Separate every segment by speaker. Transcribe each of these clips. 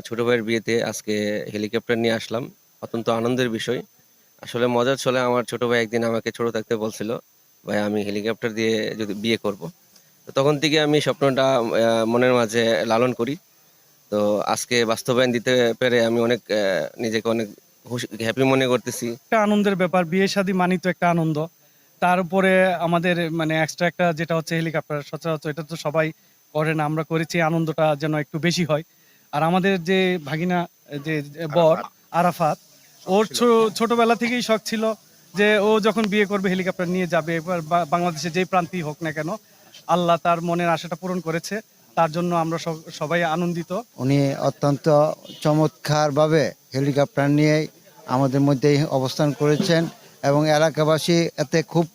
Speaker 1: ছোট ভাইয়ের বিয়েতে আজকে হেলিকপ্টার নিয়ে আসলাম। অত্যন্ত আনন্দের বিষয়। আসলে মজার ছলে আমার ছোট ভাই একদিন আমাকে ছোট থাকতে বলছিল, "ভাই আমি হেলিকপ্টার দিয়ে যদি বিয়ে করব।" তো তখন থেকে আমি স্বপ্নটা মনের মাঝে লালন করি। তো আজকে বাস্তবায়ন দিতে পেরে আমি অনেক নিজেকে অনেক হ্যাপি মনে করতেছি।
Speaker 2: একটা আনন্দের ব্যাপার। বিয়ে শাদী মানেই তো একটা আনন্দ। তার উপরে আমাদের মানে এক্সট্রা একটা যেটা হচ্ছে হেলিকপ্টার, সচরাচর এটা তো সবাই করে না। আমরা করেছি আনন্দটা যেন একটু বেশি হয়। আর আমাদের যে ভাগিনা, যে বর
Speaker 3: আরাফাত
Speaker 2: আরাফাত,
Speaker 3: শখ
Speaker 2: ওর
Speaker 3: ছিল।
Speaker 2: ছোটবেলা থেকেই শখ ছিল যে ও যখন বিয়ে করবে হেলিকপ্টার নিয়ে যাবে। এবার বাংলাদেশের যেই প্রান্তেই হোক না কেন, আল্লাহ তার মনের আশাটা পূরণ করেছে। তার জন্য আমরা সবাই আনন্দিত।
Speaker 4: উনি অত্যন্ত চমৎকারভাবে হেলিকপ্টার নিয়ে আমাদের মধ্যেই অবস্থান করেছেন এবং এলাকাবাসী এতে খুব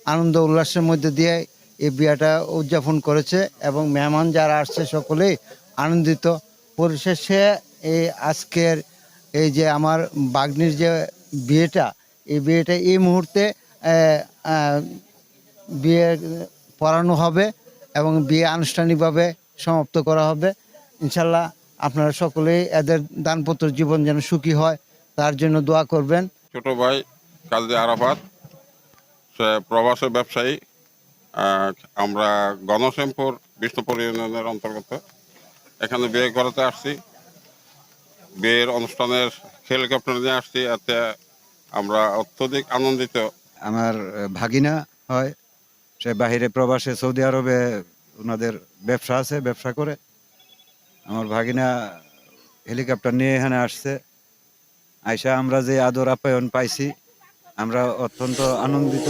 Speaker 4: আনন্দ উল্লাসের মধ্যে দিয়ে এই বিয়েটা উদযাপন করেছে এবং মেহমান যারা আসছে সকলেই আনন্দিত। পরিশেষে এই আজকের এই যে আমার বাগ্নির যে বিয়েটা, এই বিয়েটা এই মুহূর্তে আহ, আহ, বিয়ে পড়ানো হবে এবং বিয়ে আনুষ্ঠানিকভাবে সমাপ্ত করা হবে। ইনশাল্লাহ আপনারা সকলেই এদের দানপত্র জীবন যেন সুখী হয় তার জন্য দোয়া করবেন।
Speaker 3: ছোট ভাই কাজী আরাফাত, সে প্রবাসী ব্যবসায়ী। আহ, আমরা গণশ্যামপুর বিষ্ণুপুর ইউনিয়নের অন্তর্গত। এখানে বিয়ে করাতে আসছি। বিয়ের অনুষ্ঠানের হেলিকপ্টার নিয়ে আসছি, এতে আমরা অত্যধিক আনন্দিত।
Speaker 5: আমার ভাগিনা হয়, সে বাহিরে প্রবাসে সৌদি আরবে ওনাদের ব্যবসা আছে, ব্যবসা করে। আমার ভাগিনা হেলিকপ্টার নিয়ে এখানে আসছে। আইসা আমরা যে আদর আপ্যায়ন পাইছি, আমরা অত্যন্ত আনন্দিত।